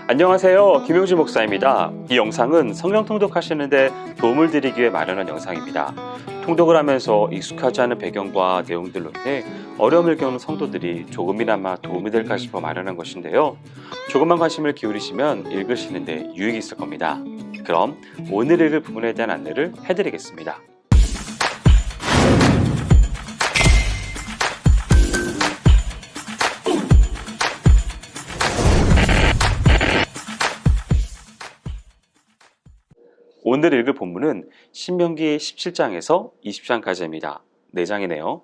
안녕하세요. 김용진 목사입니다. 이 영상은 성경 통독하시는데 도움을 드리기 위해 마련한 영상입니다. 통독을 하면서 익숙하지 않은 배경과 내용들로 인해 어려움을 겪는 성도들이 조금이나마 도움이 될까 싶어 마련한 것인데요. 조금만 관심을 기울이시면 읽으시는데 유익이 있을 겁니다. 그럼 오늘 읽을 부분에 대한 안내를 해드리겠습니다. 오늘 읽을 본문은 신명기 17장에서 20장까지입니다. 4장이네요.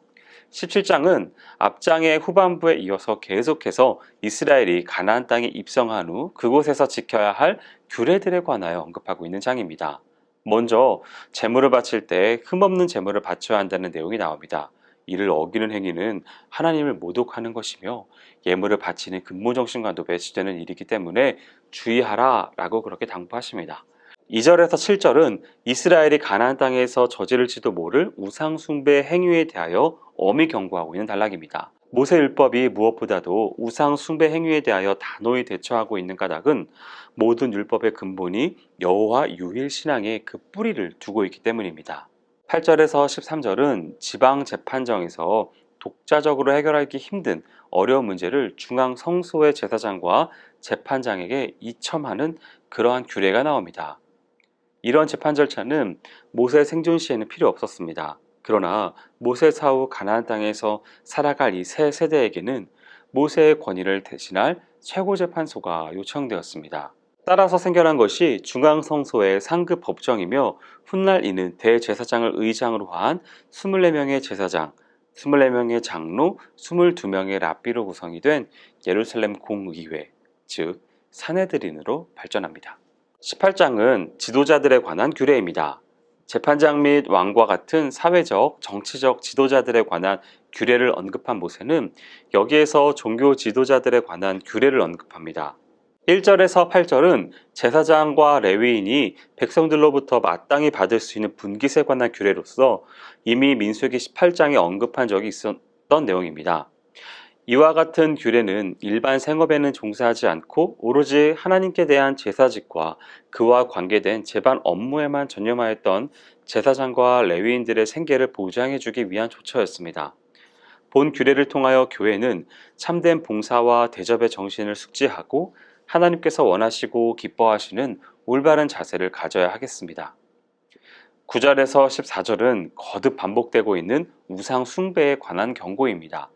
17장은 앞장의 후반부에 이어서 계속해서 이스라엘이 가나안 땅에 입성한 후 그곳에서 지켜야 할 규례들에 관하여 언급하고 있는 장입니다. 먼저 제물을 바칠 때 흠없는 제물을 바쳐야 한다는 내용이 나옵니다. 이를 어기는 행위는 하나님을 모독하는 것이며 예물을 바치는 근무정신과도 배치되는 일이기 때문에 주의하라 라고 그렇게 당부하십니다. 2절에서 7절은 이스라엘이 가나안 땅에서 저지를지도 모를 우상 숭배 행위에 대하여 엄히 경고하고 있는 단락입니다. 모세 율법이 무엇보다도 우상 숭배 행위에 대하여 단호히 대처하고 있는 까닭은 모든 율법의 근본이 여호와 유일 신앙의 그 뿌리를 두고 있기 때문입니다. 8절에서 13절은 지방 재판정에서 독자적으로 해결하기 힘든 어려운 문제를 중앙 성소의 제사장과 재판장에게 이첨하는 그러한 규례가 나옵니다. 이런 재판 절차는 모세 생존 시에는 필요 없었습니다. 그러나 모세 사후 가나안 땅에서 살아갈 이 새 세대에게는 모세의 권위를 대신할 최고재판소가 요청되었습니다. 따라서 생겨난 것이 중앙성소의 상급 법정이며 훗날 이는 대제사장을 의장으로 한 24명의 제사장, 24명의 장로, 22명의 랍비로 구성이 된 예루살렘 공의회, 즉 산헤드린으로 발전합니다. 18장은 지도자들에 관한 규례입니다. 재판장 및 왕과 같은 사회적, 정치적 지도자들에 관한 규례를 언급한 모세는 여기에서 종교 지도자들에 관한 규례를 언급합니다. 1절에서 8절은 제사장과 레위인이 백성들로부터 마땅히 받을 수 있는 분깃에 관한 규례로서 이미 민수기 18장에 언급한 적이 있었던 내용입니다. 이와 같은 규례는 일반 생업에는 종사하지 않고 오로지 하나님께 대한 제사직과 그와 관계된 제반 업무에만 전념하였던 제사장과 레위인들의 생계를 보장해주기 위한 조처였습니다. 본 규례를 통하여 교회는 참된 봉사와 대접의 정신을 숙지하고 하나님께서 원하시고 기뻐하시는 올바른 자세를 가져야 하겠습니다. 9절에서 14절은 거듭 반복되고 있는 우상 숭배에 관한 경고입니다.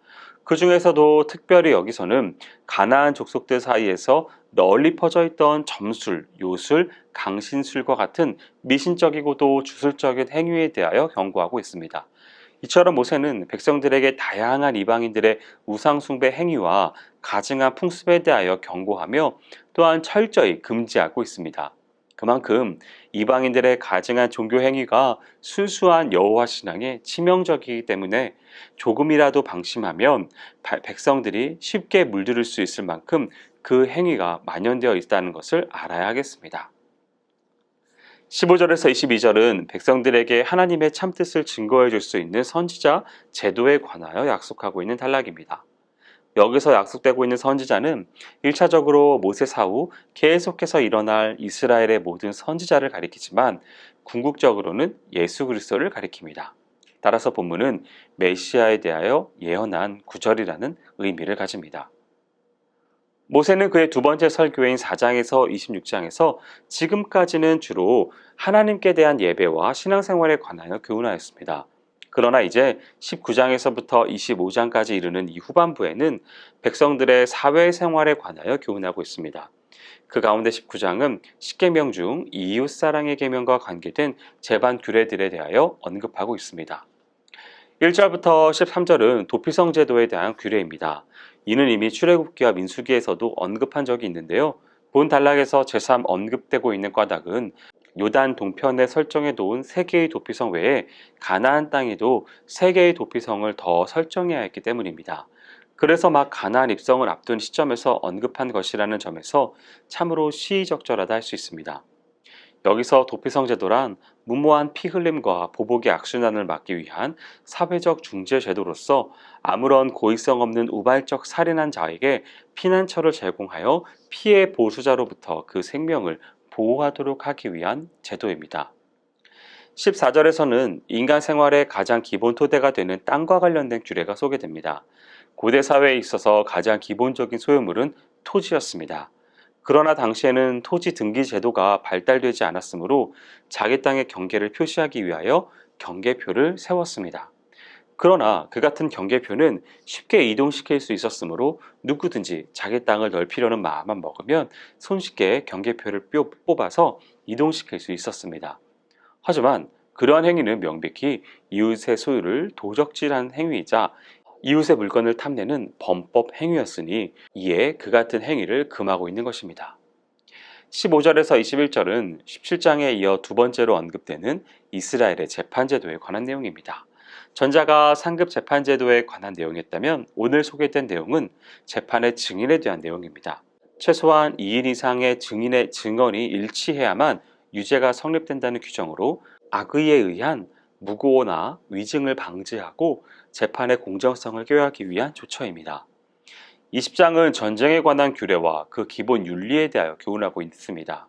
그 중에서도 특별히 여기서는 가나안 족속들 사이에서 널리 퍼져 있던 점술, 요술, 강신술과 같은 미신적이고도 주술적인 행위에 대하여 경고하고 있습니다. 이처럼 모세는 백성들에게 다양한 이방인들의 우상 숭배 행위와 가증한 풍습에 대하여 경고하며 또한 철저히 금지하고 있습니다. 그만큼 이방인들의 가증한 종교 행위가 순수한 여호와 신앙에 치명적이기 때문에 조금이라도 방심하면 백성들이 쉽게 물들을 수 있을 만큼 그 행위가 만연되어 있다는 것을 알아야 하겠습니다. 15절에서 22절은 백성들에게 하나님의 참뜻을 증거해 줄 수 있는 선지자 제도에 관하여 약속하고 있는 단락입니다. 여기서 약속되고 있는 선지자는 1차적으로 모세 사후 계속해서 일어날 이스라엘의 모든 선지자를 가리키지만 궁극적으로는 예수 그리스도를 가리킵니다. 따라서 본문은 메시아에 대하여 예언한 구절이라는 의미를 가집니다. 모세는 그의 두 번째 설교인 4장에서 26장에서 지금까지는 주로 하나님께 대한 예배와 신앙생활에 관하여 교훈하였습니다. 그러나 이제 19장에서부터 25장까지 이르는 이 후반부에는 백성들의 사회생활에 관하여 교훈하고 있습니다. 그 가운데 19장은 십계명 중 이웃사랑의 계명과 관계된 제반 규례들에 대하여 언급하고 있습니다. 1절부터 13절은 도피성 제도에 대한 규례입니다. 이는 이미 출애굽기와 민수기에서도 언급한 적이 있는데요. 본 단락에서 제3 언급되고 있는 까닭은 요단 동편에 설정해 놓은 3개의 도피성 외에 가나안 땅에도 3개의 도피성을 더 설정해야 했기 때문입니다. 그래서 막 가나안 입성을 앞둔 시점에서 언급한 것이라는 점에서 참으로 시의적절하다 할 수 있습니다. 여기서 도피성 제도란 무모한 피 흘림과 보복의 악순환을 막기 위한 사회적 중재 제도로서 아무런 고의성 없는 우발적 살인한 자에게 피난처를 제공하여 피해 보수자로부터 그 생명을 보호하도록 하기 위한 제도입니다. 14절에서는 인간 생활의 가장 기본 토대가 되는 땅과 관련된 규례가 소개됩니다. 고대 사회에 있어서 가장 기본적인 소유물은 토지였습니다. 그러나 당시에는 토지 등기 제도가 발달되지 않았으므로 자기 땅의 경계를 표시하기 위하여 경계표를 세웠습니다. 그러나 그 같은 경계표는 쉽게 이동시킬 수 있었으므로 누구든지 자기 땅을 넓히려는 마음만 먹으면 손쉽게 경계표를 뽑아서 이동시킬 수 있었습니다. 하지만 그러한 행위는 명백히 이웃의 소유를 도적질한 행위이자 이웃의 물건을 탐내는 범법 행위였으니 이에 그 같은 행위를 금하고 있는 것입니다. 15절에서 21절은 17장에 이어 두 번째로 언급되는 이스라엘의 재판제도에 관한 내용입니다. 전자가 상급 재판제도에 관한 내용이었다면 오늘 소개된 내용은 재판의 증인에 대한 내용입니다. 최소한 2인 이상의 증인의 증언이 일치해야만 유죄가 성립된다는 규정으로 악의에 의한 무고나 위증을 방지하고 재판의 공정성을 꾀하기 위한 조처입니다. 20장은 전쟁에 관한 규례와 그 기본 윤리에 대하여 교훈하고 있습니다.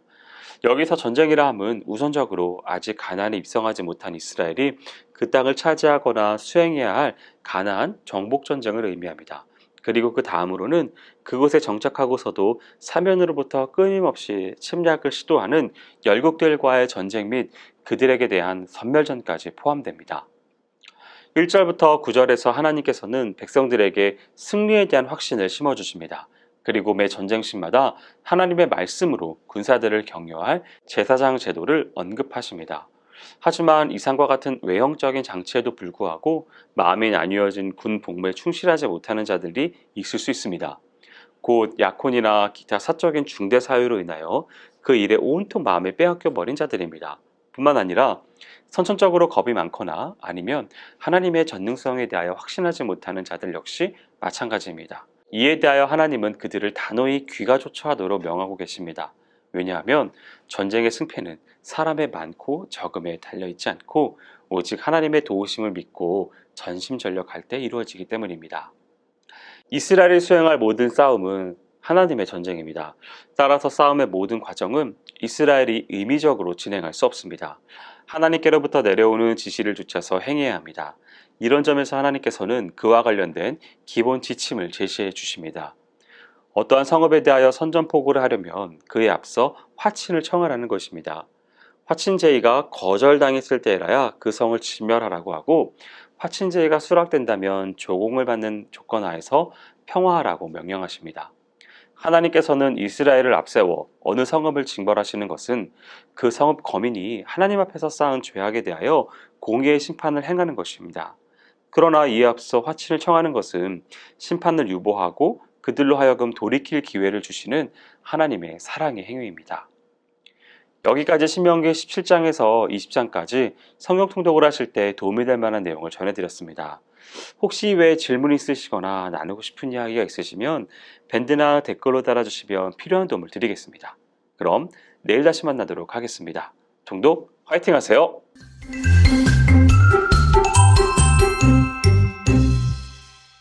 여기서 전쟁이라 함은 우선적으로 아직 가나안에 입성하지 못한 이스라엘이 그 땅을 차지하거나 수행해야 할 가나안 정복 전쟁을 의미합니다. 그리고 그 다음으로는 그곳에 정착하고서도 사면으로부터 끊임없이 침략을 시도하는 열국들과의 전쟁 및 그들에게 대한 선멸전까지 포함됩니다. 1절부터 9절에서 하나님께서는 백성들에게 승리에 대한 확신을 심어주십니다. 그리고 매 전쟁식마다 하나님의 말씀으로 군사들을 격려할 제사장 제도를 언급하십니다. 하지만 이상과 같은 외형적인 장치에도 불구하고 마음이 나뉘어진 군 복무에 충실하지 못하는 자들이 있을 수 있습니다. 곧 약혼이나 기타 사적인 중대 사유로 인하여 그 일에 온통 마음을 빼앗겨 버린 자들입니다. 뿐만 아니라 선천적으로 겁이 많거나 아니면 하나님의 전능성에 대하여 확신하지 못하는 자들 역시 마찬가지입니다. 이에 대하여 하나님은 그들을 단호히 귀가조처하도록 명하고 계십니다. 왜냐하면 전쟁의 승패는 사람의 많고 적음에 달려있지 않고 오직 하나님의 도우심을 믿고 전심전력할 때 이루어지기 때문입니다. 이스라엘이 수행할 모든 싸움은 하나님의 전쟁입니다. 따라서 싸움의 모든 과정은 이스라엘이 의미적으로 진행할 수 없습니다. 하나님께로부터 내려오는 지시를 좇아서 행해야 합니다. 이런 점에서 하나님께서는 그와 관련된 기본 지침을 제시해 주십니다. 어떠한 성읍에 대하여 선전포고를 하려면 그에 앞서 화친을 청하라는 것입니다. 화친 제의가 거절당했을 때라야 그 성을 진멸하라고 하고 화친 제의가 수락된다면 조공을 받는 조건 하에서 평화하라고 명령하십니다. 하나님께서는 이스라엘을 앞세워 어느 성읍을 징벌하시는 것은 그 성읍 거민이 하나님 앞에서 쌓은 죄악에 대하여 공의의 심판을 행하는 것입니다. 그러나 이에 앞서 화친을 청하는 것은 심판을 유보하고 그들로 하여금 돌이킬 기회를 주시는 하나님의 사랑의 행위입니다. 여기까지 신명기 17장에서 20장까지 성경 통독을 하실 때 도움이 될 만한 내용을 전해드렸습니다. 혹시 외에 질문 있으시거나 나누고 싶은 이야기가 있으시면 밴드나 댓글로 달아주시면 필요한 도움을 드리겠습니다. 그럼 내일 다시 만나도록 하겠습니다. 통독 화이팅 하세요!